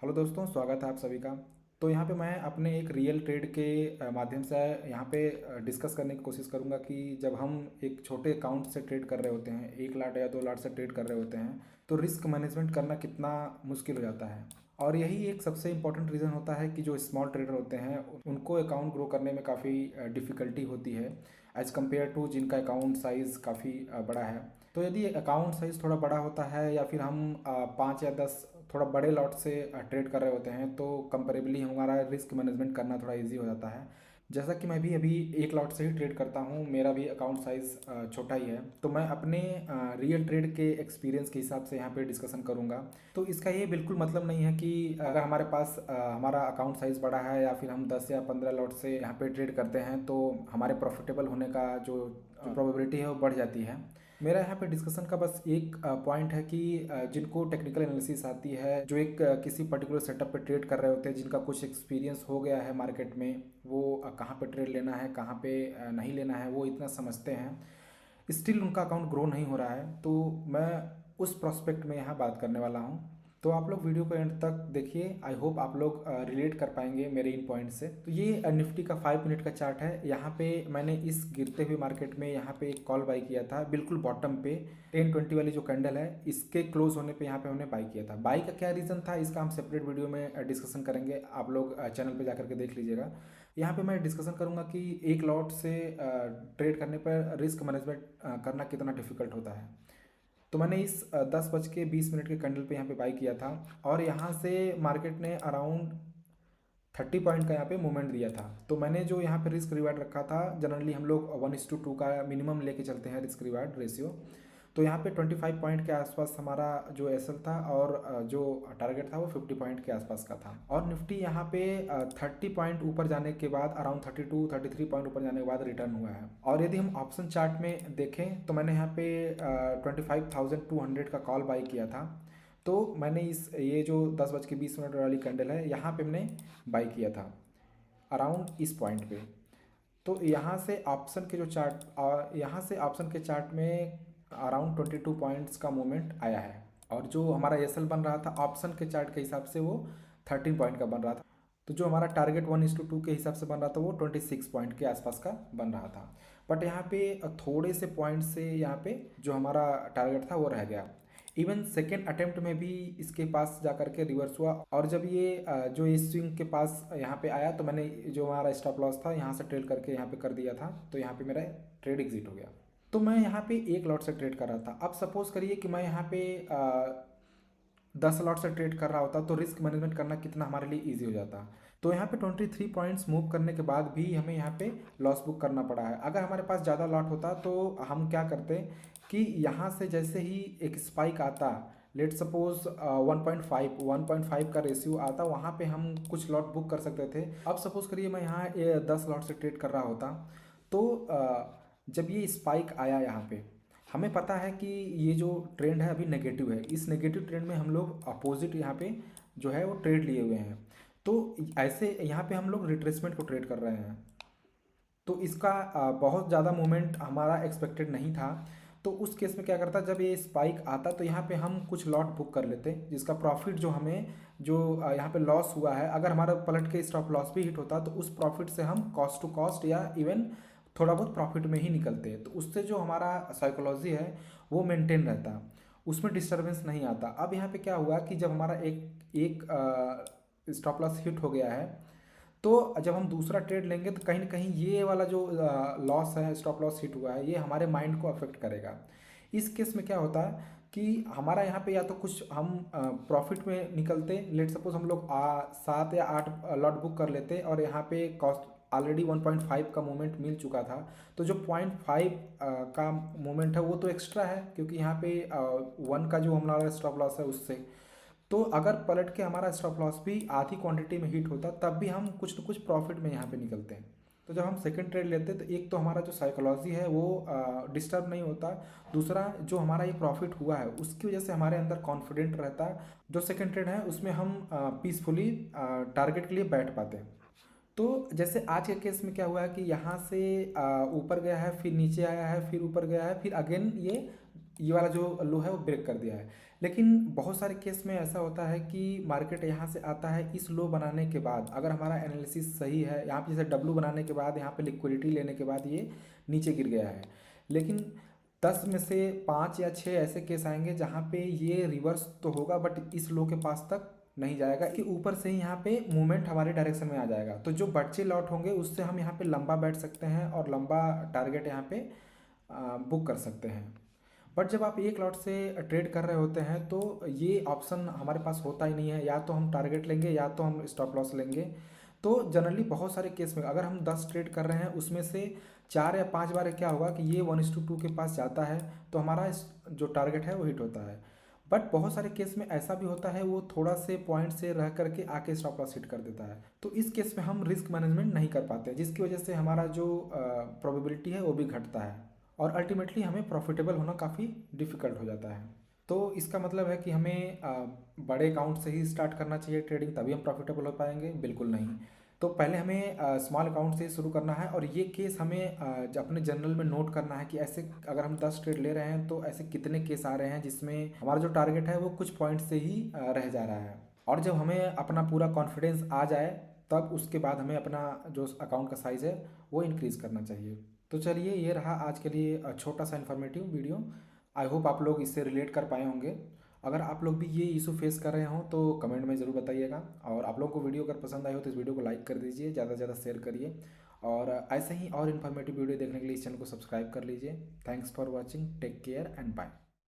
Hello दोस्तों, स्वागत है आप सभी का। तो यहाँ पे मैं अपने एक रियल ट्रेड के माध्यम से यहाँ पे डिस्कस करने की कोशिश करूँगा कि जब हम एक छोटे अकाउंट से ट्रेड कर रहे होते हैं, 1 लाख या 2 लाख से ट्रेड कर रहे होते हैं, तो रिस्क मैनेजमेंट करना कितना मुश्किल हो जाता है। और यही एक सबसे इम्पोर्टेंट रीज़न होता है कि जो स्मॉल ट्रेडर होते हैं उनको अकाउंट ग्रो करने में काफ़ी डिफ़िकल्टी होती है एज़ कम्पेयर टू जिनका अकाउंट साइज़ काफ़ी बड़ा है। तो यदि अकाउंट साइज़ थोड़ा बड़ा होता है या फिर हम 5 या 10 थोड़ा बड़े लॉट से ट्रेड कर रहे होते हैं तो कंपेरेबली हमारा रिस्क मैनेजमेंट करना थोड़ा इजी हो जाता है। जैसा कि मैं भी अभी एक लॉट से ही ट्रेड करता हूँ, मेरा भी अकाउंट साइज़ छोटा ही है, तो मैं अपने रियल ट्रेड के एक्सपीरियंस के हिसाब से यहाँ पे डिस्कशन करूँगा। तो इसका ये बिल्कुल मतलब नहीं है कि अगर हमारे पास हमारा अकाउंट साइज़ बड़ा है या फिर हम 10 या 15 लॉट से यहाँ पे ट्रेड करते हैं तो हमारे प्रॉफिटेबल होने का जो प्रोबेबिलिटी है वो बढ़ जाती है। मेरा यहाँ पे डिस्कशन का बस एक पॉइंट है कि जिनको टेक्निकल एनालिसिस आती है, जो एक किसी पर्टिकुलर सेटअप पे ट्रेड कर रहे होते हैं, जिनका कुछ एक्सपीरियंस हो गया है मार्केट में, वो कहाँ पे ट्रेड लेना है, कहाँ पे नहीं लेना है, वो इतना समझते हैं, स्टिल उनका अकाउंट ग्रो नहीं हो रहा है। तो मैं उस प्रोस्पेक्ट में यहाँ बात करने वाला हूँ। तो आप लोग वीडियो को एंड तक देखिए, आई होप आप लोग रिलेट कर पाएंगे मेरे इन पॉइंट से। तो ये निफ्टी का 5 मिनट का चार्ट है। यहाँ पे मैंने इस गिरते हुए मार्केट में यहाँ पे एक कॉल बाई किया था, बिल्कुल बॉटम पे 10-20 वाली जो कैंडल है इसके क्लोज होने पे यहाँ पे हमने बाई किया था। बाई का क्या रीज़न था इसका हम सेपरेट वीडियो में डिस्कशन करेंगे, आप लोग चैनल पे जाकर के देख लीजिएगा। यहाँ पे मैं डिस्कशन करूँगा कि एक लॉट से ट्रेड करने पर रिस्क मैनेजमेंट करना कितना डिफिकल्ट होता है। तो मैंने इस 10:20 के कैंडल पे यहाँ पे बाई किया था और यहाँ से मार्केट ने अराउंड 30 पॉइंट का यहाँ पे मूवमेंट दिया था। तो मैंने जो यहाँ पे रिस्क रिवार्ड रखा था, जनरली हम लोग 1:2 का मिनिमम लेके चलते हैं रिस्क रिवार्ड रेशियो। तो यहाँ पे 25 पॉइंट के आसपास हमारा जो एसएल था और जो टारगेट था वो 50 पॉइंट के आसपास का था। और निफ्टी यहाँ पे 30 पॉइंट ऊपर जाने के बाद अराउंड 32-33 पॉइंट ऊपर जाने के बाद रिटर्न हुआ है। और यदि हम ऑप्शन चार्ट में देखें तो मैंने यहाँ पे 25,200 का कॉल बाई किया था। तो मैंने ये जो 10:20 वाली कैंडल है यहाँ पे मैंने बाई किया था अराउंड इस पॉइंट पे। तो यहाँ से ऑप्शन के जो चार्ट यहाँ से ऑप्शन के चार्ट में अराउंड 22 पॉइंट्स का मूवमेंट आया है और जो हमारा एसएल बन रहा था ऑप्शन के चार्ट के हिसाब से वो 13 पॉइंट का बन रहा था। तो जो हमारा टारगेट 1:2 के हिसाब से बन रहा था वो 26 पॉइंट के आसपास का बन रहा था। बट यहाँ पे थोड़े से पॉइंट से यहाँ पे जो हमारा टारगेट था वो रह गया। इवन सेकेंड अटेम्प्ट में भी इसके पास जा करके रिवर्स हुआ और जब ये जो इस स्विंग के पास यहाँ पे आया तो मैंने जो हमारा स्टॉप लॉस था यहाँ से ट्रेड करके यहाँ पे कर दिया था। तो यहाँ पे मेरा ट्रेड एग्जिट हो गया। तो मैं यहाँ पे एक लॉट से ट्रेड कर रहा था। अब सपोज करिए कि मैं यहाँ पे 10 लॉट से ट्रेड कर रहा होता तो रिस्क मैनेजमेंट करना कितना हमारे लिए ईजी हो जाता। तो यहाँ पे 23 पॉइंट्स मूव करने के बाद भी हमें यहाँ पे लॉस बुक करना पड़ा है। अगर हमारे पास ज़्यादा लॉट होता तो हम क्या करते कि यहाँ से जैसे ही एक स्पाइक आता, लेट सपोज 1.5 का रेशियो आता, वहाँ पे हम कुछ लॉट बुक कर सकते थे। अब सपोज करिए मैं यहाँ 10 लॉट से ट्रेड कर रहा होता तो जब ये स्पाइक आया यहाँ पे, हमें पता है कि ये जो ट्रेंड है अभी नेगेटिव है, इस नेगेटिव ट्रेंड में हम लोग अपोजिट यहाँ पे जो है वो ट्रेड लिए हुए हैं। तो ऐसे यहाँ पे हम लोग रिट्रेसमेंट को ट्रेड कर रहे हैं। तो इसका बहुत ज़्यादा मूवमेंट हमारा एक्सपेक्टेड नहीं था। तो उस केस में क्या करता, जब ये स्पाइक आता तो यहाँ पे हम कुछ लॉट बुक कर लेते जिसका प्रॉफिट जो हमें जो यहाँ पे लॉस हुआ है, अगर हमारा पलट के स्टॉप लॉस भी हिट होता तो उस प्रॉफिट से हम कॉस्ट टू कॉस्ट या इवन थोड़ा बहुत प्रॉफिट में ही निकलते हैं। तो उससे जो हमारा साइकोलॉजी है वो मेंटेन रहता, उसमें डिस्टर्बेंस नहीं आता। अब यहाँ पे क्या हुआ कि जब हमारा एक एक स्टॉप लॉस हिट हो गया है तो जब हम दूसरा ट्रेड लेंगे तो कहीं ना कहीं ये वाला जो लॉस है, स्टॉप लॉस हिट हुआ है, ये हमारे माइंड को अफेक्ट करेगा। इस केस में क्या होता है कि हमारा यहाँ पे या तो कुछ हम प्रॉफिट में निकलते, लेट सपोज हम लोग 7 या 8 लॉट बुक कर लेते और यहाँ पे कॉस्ट ऑलरेडी 1.5 का मूवमेंट मिल चुका था। तो जो 0.5 का मूवमेंट है वो तो एक्स्ट्रा है, क्योंकि यहाँ पे 1 का जो हमारा स्टॉप लॉस है उससे। तो अगर पलट के हमारा स्टॉप लॉस भी आधी क्वांटिटी में हिट होता तब भी हम कुछ न कुछ प्रॉफिट में यहाँ पे निकलते हैं। तो जब हम सेकंड ट्रेड लेते हैं तो एक तो हमारा जो साइकोलॉजी है वो डिस्टर्ब नहीं होता, दूसरा जो हमारा ये प्रॉफिट हुआ है उसकी वजह से हमारे अंदर कॉन्फिडेंट रहता है। जो सेकंड ट्रेड है उसमें हम पीसफुली टारगेट के लिए बैठ पाते हैं। तो जैसे आज के केस में क्या हुआ है कि यहाँ से ऊपर गया है, फिर नीचे आया है, फिर ऊपर गया है, फिर अगेन ये ये वाला जो लो है वो ब्रेक कर दिया है। लेकिन बहुत सारे केस में ऐसा होता है कि मार्केट यहाँ से आता है इस लो बनाने के बाद, अगर हमारा एनालिसिस सही है, यहाँ पे जैसे डब्लू बनाने के बाद यहाँ पे लिक्विडिटी लेने के बाद ये नीचे गिर गया है। लेकिन 10 में से 5 या 6 ऐसे केस आएंगे जहाँ पे ये रिवर्स तो होगा बट इस लो के पास तक नहीं जाएगा, कि ऊपर से ही यहाँ पे मूवमेंट हमारे डायरेक्शन में आ जाएगा। तो जो बच्चे लॉट होंगे उससे हम यहाँ पे लंबा बैठ सकते हैं और लंबा टारगेट यहाँ पे बुक कर सकते हैं। बट जब आप एक लॉट से ट्रेड कर रहे होते हैं तो ये ऑप्शन हमारे पास होता ही नहीं है, या तो हम टारगेट लेंगे या तो हम स्टॉप लॉस लेंगे। तो जनरली बहुत सारे केस में अगर हम 10 ट्रेड कर रहे हैं उसमें से 4 या 5 बार क्या होगा कि ये 1:2 के पास जाता है तो हमारा जो टारगेट है वो हिट होता है। बट बहुत सारे केस में ऐसा भी होता है वो थोड़ा से पॉइंट से रह करके आके स्टॉप लॉस हिट कर देता है। तो इस केस में हम रिस्क मैनेजमेंट नहीं कर पाते, जिसकी वजह से हमारा जो प्रोबेबिलिटी है वो भी घटता है और अल्टीमेटली हमें प्रॉफिटेबल होना काफ़ी डिफ़िकल्ट हो जाता है। तो इसका मतलब है कि हमें बड़े अकाउंट से ही स्टार्ट करना चाहिए ट्रेडिंग, तभी हम प्रॉफिटेबल हो पाएंगे? बिल्कुल नहीं। तो पहले हमें स्मॉल अकाउंट से ही शुरू करना है और ये केस हमें अपने जर्नल में नोट करना है कि ऐसे अगर हम 10 ट्रेड ले रहे हैं तो ऐसे कितने केस आ रहे हैं जिसमें हमारा जो टारगेट है वो कुछ पॉइंट से ही रह जा रहा है। और जब हमें अपना पूरा कॉन्फिडेंस आ जाए तब उसके बाद हमें अपना जो अकाउंट का साइज़ है वो इंक्रीज़ करना चाहिए। तो चलिए, ये रहा आज के लिए छोटा सा इन्फॉर्मेटिव वीडियो। आई होप आप लोग इससे रिलेट कर पाए होंगे। अगर आप लोग भी ये इशू फेस कर रहे हों तो कमेंट में ज़रूर बताइएगा, और आप लोगों को वीडियो अगर पसंद आई हो तो इस वीडियो को लाइक कर दीजिए, ज़्यादा से ज़्यादा शेयर करिए, और ऐसे ही और इन्फॉर्मेटिव वीडियो देखने के लिए इस चैनल को सब्सक्राइब कर लीजिए। Thanks for watching, take care and bye.